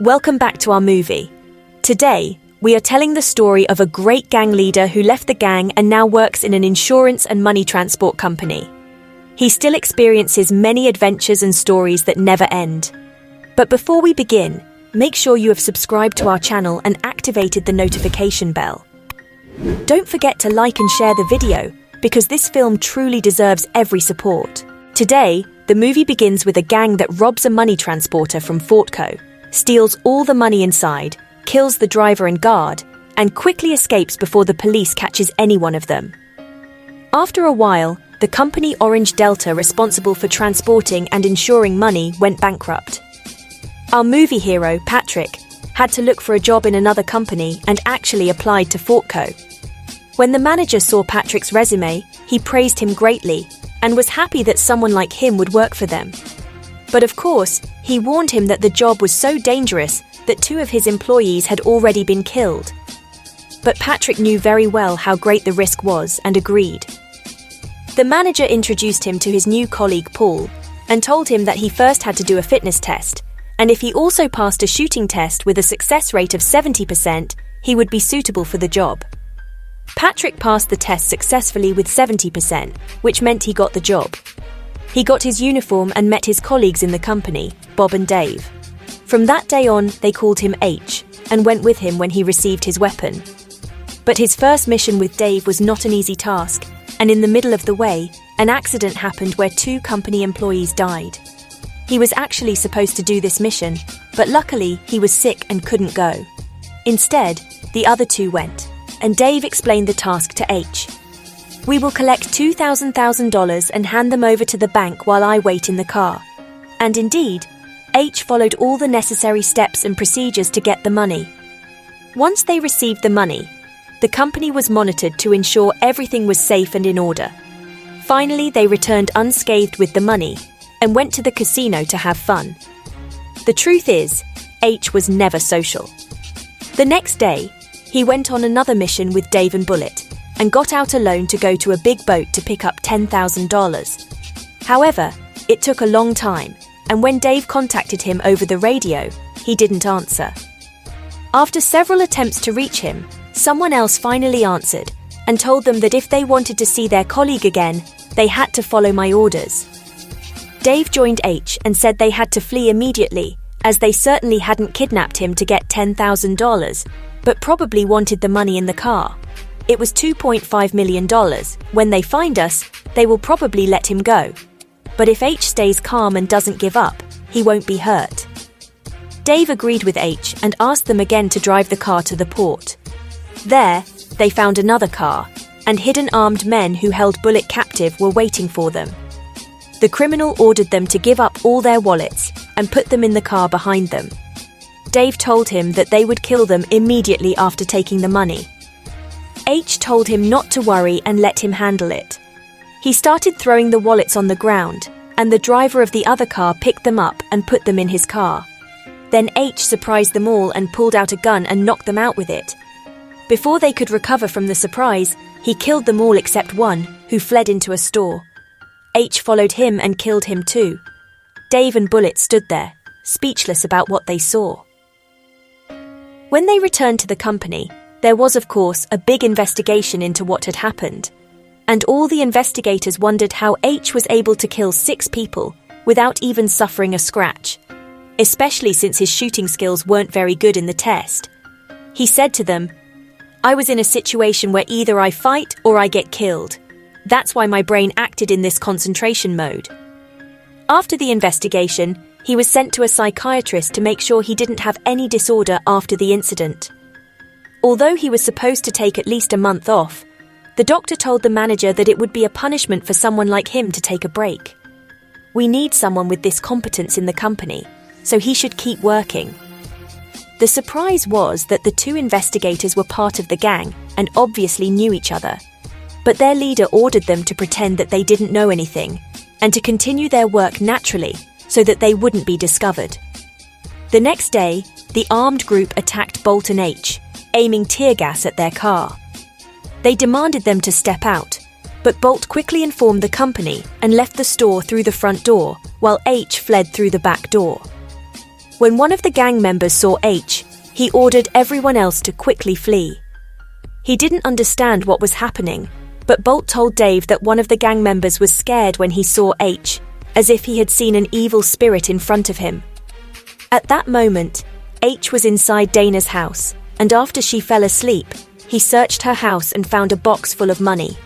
Welcome back to our movie. Today, we are telling the story of a great gang leader who left the gang and now works in an insurance and money transport company. He still experiences many adventures and stories that never end. But before we begin, make sure you have subscribed to our channel and activated the notification bell. Don't forget to like and share the video, because this film truly deserves every support. Today, the movie begins with a gang that robs a money transporter from Fortco, steals all the money inside, kills the driver and guard, and quickly escapes before the police catches any one of them. After a while, the company Orange Delta responsible for transporting and insuring money went bankrupt. Our movie hero, Patrick, had to look for a job in another company and actually applied to Fortco. When the manager saw Patrick's resume, he praised him greatly and was happy that someone like him would work for them. But of course, he warned him that the job was so dangerous that 2 of his employees had already been killed. But Patrick knew very well how great the risk was and agreed. The manager introduced him to his new colleague Paul and told him that he first had to do a fitness test, and if he also passed a shooting test with a success rate of 70%, he would be suitable for the job. Patrick passed the test successfully with 70%, which meant he got the job. He got his uniform and met his colleagues in the company, Bob and Dave. From that day on, they called him H and went with him when he received his weapon. But his first mission with Dave was not an easy task, and in the middle of the way, an accident happened where 2 company employees died. He was actually supposed to do this mission, but luckily he was sick and couldn't go. Instead, the other 2 went, and Dave explained the task to H. "We will collect $2,000 and hand them over to the bank while I wait in the car." And indeed, H followed all the necessary steps and procedures to get the money. Once they received the money, the company was monitored to ensure everything was safe and in order. Finally, they returned unscathed with the money and went to the casino to have fun. The truth is, H was never social. The next day, he went on another mission with Dave and Bullet and got out alone to go to a big boat to pick up $10,000. However, it took a long time, and when Dave contacted him over the radio, he didn't answer. After several attempts to reach him, someone else finally answered and told them that if they wanted to see their colleague again, they had to follow my orders. Dave joined H and said they had to flee immediately, as they certainly hadn't kidnapped him to get $10,000, but probably wanted the money in the car. It was $2.5 million. When they find us, they will probably let him go. But if H stays calm and doesn't give up, he won't be hurt. Dave agreed with H and asked them again to drive the car to the port. There, they found another car, and hidden armed men who held Bullet captive were waiting for them. The criminal ordered them to give up all their wallets and put them in the car behind them. Dave told him that they would kill them immediately after taking the money. H told him not to worry and let him handle it. He started throwing the wallets on the ground, and the driver of the other car picked them up and put them in his car. Then H surprised them all and pulled out a gun and knocked them out with it. Before they could recover from the surprise, he killed them all except one, who fled into a store. H followed him and killed him too. Dave and Bullet stood there, speechless about what they saw. When they returned to the company, there was, of course, a big investigation into what had happened, and all the investigators wondered how H was able to kill 6 people without even suffering a scratch, especially since his shooting skills weren't very good in the test. He said to them, "I was in a situation where either I fight or I get killed. That's why my brain acted in this concentration mode." After the investigation, he was sent to a psychiatrist to make sure he didn't have any disorder after the incident. Although he was supposed to take at least a month off, the doctor told the manager that it would be a punishment for someone like him to take a break. "We need someone with this competence in the company, so he should keep working." The surprise was that the 2 investigators were part of the gang and obviously knew each other, but their leader ordered them to pretend that they didn't know anything and to continue their work naturally so that they wouldn't be discovered. The next day, the armed group attacked Bolt and H, aiming tear gas at their car. They demanded them to step out, but Bolt quickly informed the company and left the store through the front door, while H fled through the back door. When one of the gang members saw H, he ordered everyone else to quickly flee. He didn't understand what was happening, but Bolt told Dave that one of the gang members was scared when he saw H, as if he had seen an evil spirit in front of him. At that moment, H was inside Dana's house, and after she fell asleep, he searched her house and found a box full of money.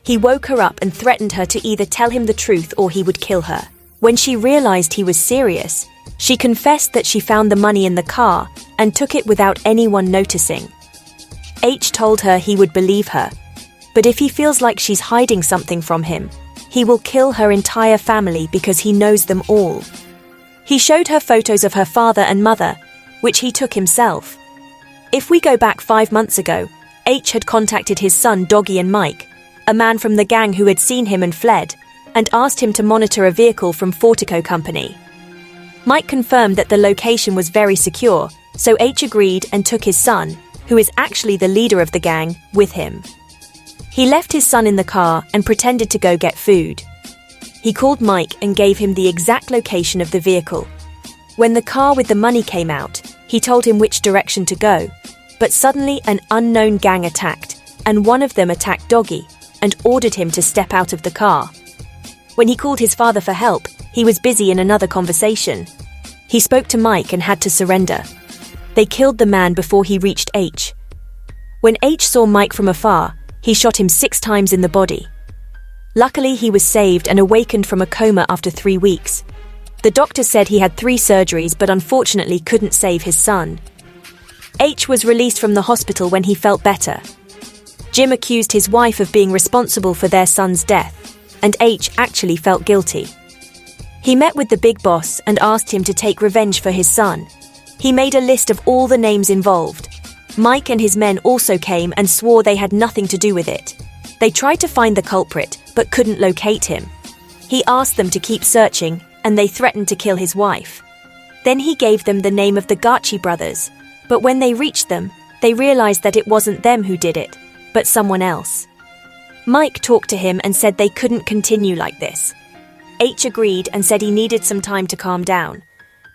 He woke her up and threatened her to either tell him the truth or he would kill her. When she realized he was serious, she confessed that she found the money in the car and took it without anyone noticing. H told her he would believe her, but if he feels like she's hiding something from him, he will kill her entire family because he knows them all. He showed her photos of her father and mother, which he took himself. If we go back 5 months ago, H had contacted his son Doggy and Mike, a man from the gang who had seen him and fled, and asked him to monitor a vehicle from Fortco company. Mike confirmed that the location was very secure, so H agreed and took his son, who is actually the leader of the gang, with him. He left his son in the car and pretended to go get food. He called Mike and gave him the exact location of the vehicle. When the car with the money came out, he told him which direction to go, but suddenly an unknown gang attacked, and one of them attacked Doggy and ordered him to step out of the car. When he called his father for help, he was busy in another conversation. He spoke to Mike and had to surrender. They killed the man before he reached H. When H saw Mike from afar, he shot him 6 times in the body. Luckily, he was saved and awakened from a coma after 3 weeks. The doctor said he had 3 surgeries but unfortunately couldn't save his son. H was released from the hospital when he felt better. Jim accused his wife of being responsible for their son's death, and H actually felt guilty. He met with the big boss and asked him to take revenge for his son. He made a list of all the names involved. Mike and his men also came and swore they had nothing to do with it. They tried to find the culprit, but couldn't locate him. He asked them to keep searching, and they threatened to kill his wife. Then he gave them the name of the Gachi brothers, but when they reached them, they realized that it wasn't them who did it, but someone else. Mike talked to him and said they couldn't continue like this. H agreed and said he needed some time to calm down.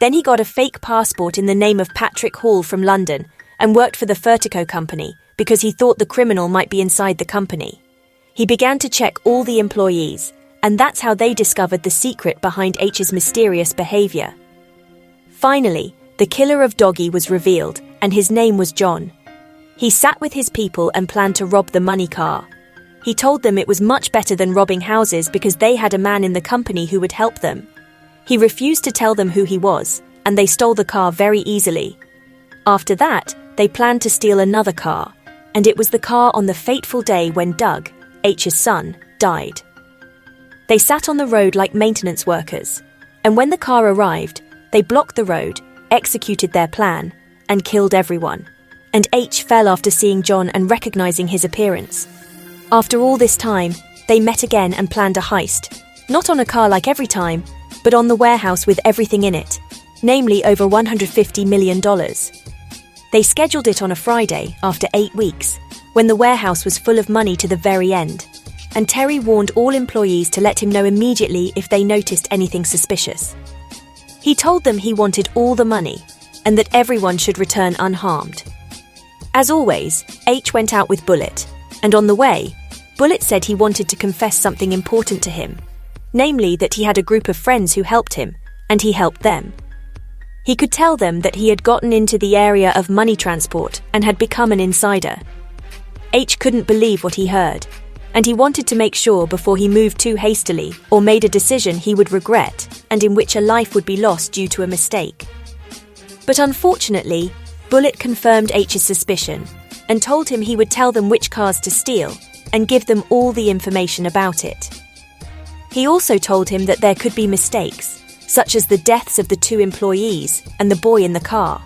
Then he got a fake passport in the name of Patrick Hall from London and worked for the Fortco company because he thought the criminal might be inside the company. He began to check all the employees, and that's how they discovered the secret behind H's mysterious behavior. Finally, the killer of Doggy was revealed, and his name was John. He sat with his people and planned to rob the money car. He told them it was much better than robbing houses because they had a man in the company who would help them. He refused to tell them who he was, and they stole the car very easily. After that, they planned to steal another car, and it was the car on the fateful day when Doug, H's son, died. They sat on the road like maintenance workers, and when the car arrived, they blocked the road, executed their plan, and killed everyone. And H fell after seeing John and recognizing his appearance. After all this time, they met again and planned a heist, not on a car like every time, but on the warehouse with everything in it, namely over $150 million. They scheduled it on a Friday after 8 weeks, when the warehouse was full of money to the very end, and Terry warned all employees to let him know immediately if they noticed anything suspicious. He told them he wanted all the money, and that everyone should return unharmed. As always, H went out with Bullet, and on the way, Bullet said he wanted to confess something important to him, namely that he had a group of friends who helped him, and he helped them. He could tell them that he had gotten into the area of money transport and had become an insider. H couldn't believe what he heard, and he wanted to make sure before he moved too hastily or made a decision he would regret and in which a life would be lost due to a mistake. But unfortunately, Bullet confirmed H's suspicion and told him he would tell them which cars to steal and give them all the information about it. He also told him that there could be mistakes, such as the deaths of the 2 employees and the boy in the car.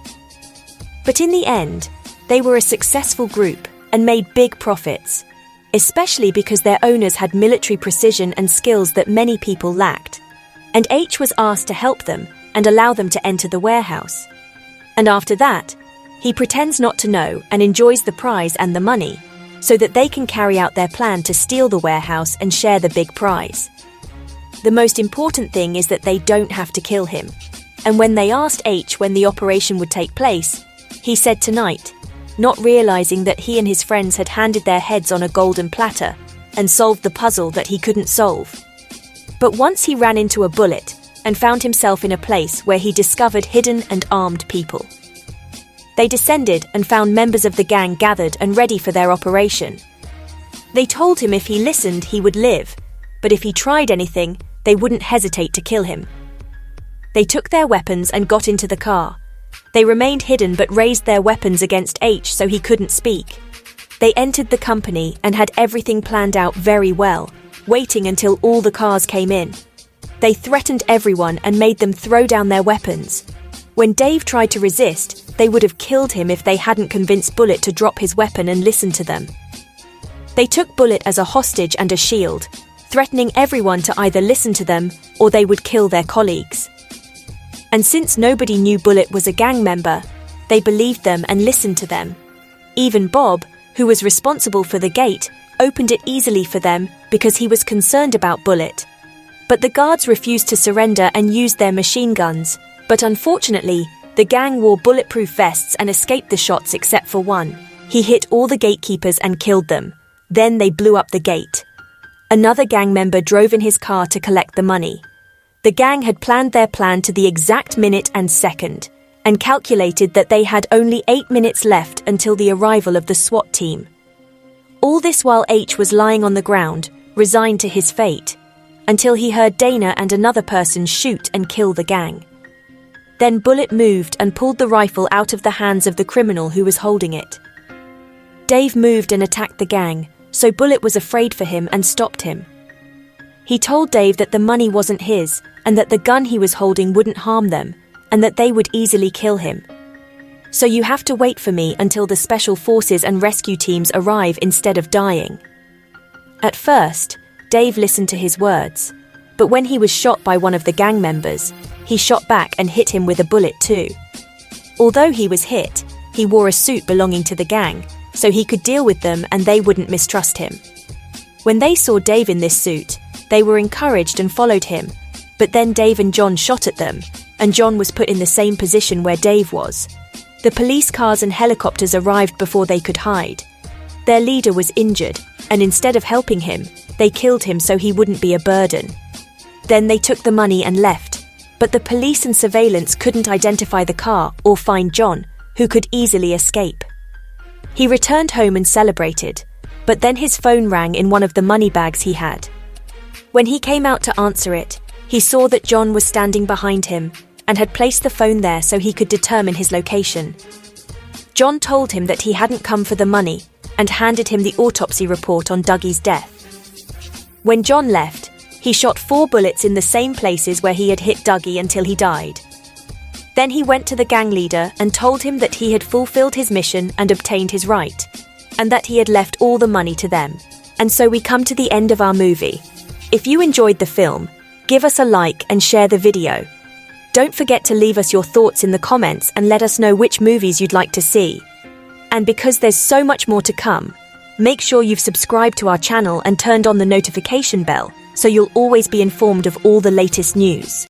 But in the end, they were a successful group and made big profits, especially because their owners had military precision and skills that many people lacked. And H was asked to help them and allow them to enter the warehouse. And after that, he pretends not to know and enjoys the prize and the money, so that they can carry out their plan to steal the warehouse and share the big prize. The most important thing is that they don't have to kill him, and when they asked H when the operation would take place, he said tonight, not realizing that he and his friends had handed their heads on a golden platter and solved the puzzle that he couldn't solve. But once he ran into a bullet and found himself in a place where he discovered hidden and armed people. They descended and found members of the gang gathered and ready for their operation. They told him if he listened, he would live, but if he tried anything, they wouldn't hesitate to kill him. They took their weapons and got into the car. They remained hidden but raised their weapons against H so he couldn't speak. They entered the company and had everything planned out very well, waiting until all the cars came in. They threatened everyone and made them throw down their weapons. When Dave tried to resist, they would have killed him if they hadn't convinced Bullet to drop his weapon and listen to them. They took Bullet as a hostage and a shield, threatening everyone to either listen to them or they would kill their colleagues. And since nobody knew Bullet was a gang member, they believed them and listened to them. Even Bob, who was responsible for the gate, opened it easily for them because he was concerned about Bullet. But the guards refused to surrender and used their machine guns, but unfortunately, the gang wore bulletproof vests and escaped the shots except for one. He hit all the gatekeepers and killed them. Then they blew up the gate. Another gang member drove in his car to collect the money. The gang had planned their plan to the exact minute and second, and calculated that they had only 8 minutes left until the arrival of the SWAT team. All this while H was lying on the ground, resigned to his fate, until he heard Dana and another person shoot and kill the gang. Then Bullet moved and pulled the rifle out of the hands of the criminal who was holding it. Dave moved and attacked the gang, so Bullet was afraid for him and stopped him. He told Dave that the money wasn't his, and that the gun he was holding wouldn't harm them, and that they would easily kill him. So you have to wait for me until the special forces and rescue teams arrive instead of dying. At first, Dave listened to his words, but when he was shot by one of the gang members, he shot back and hit him with a bullet too. Although he was hit, he wore a suit belonging to the gang, so he could deal with them and they wouldn't mistrust him. When they saw Dave in this suit, they were encouraged and followed him, but then Dave and John shot at them, and John was put in the same position where Dave was. The police cars and helicopters arrived before they could hide. Their leader was injured, and instead of helping him, they killed him so he wouldn't be a burden. Then they took the money and left, but the police and surveillance couldn't identify the car or find John, who could easily escape. He returned home and celebrated, but then his phone rang in one of the money bags he had. When he came out to answer it, he saw that John was standing behind him and had placed the phone there so he could determine his location. John told him that he hadn't come for the money and handed him the autopsy report on Dougie's death. When John left, he shot 4 bullets in the same places where he had hit Dougie until he died. Then he went to the gang leader and told him that he had fulfilled his mission and obtained his right, and that he had left all the money to them. And so we come to the end of our movie. If you enjoyed the film, give us a like and share the video. Don't forget to leave us your thoughts in the comments and let us know which movies you'd like to see. And because there's so much more to come, make sure you've subscribed to our channel and turned on the notification bell so you'll always be informed of all the latest news.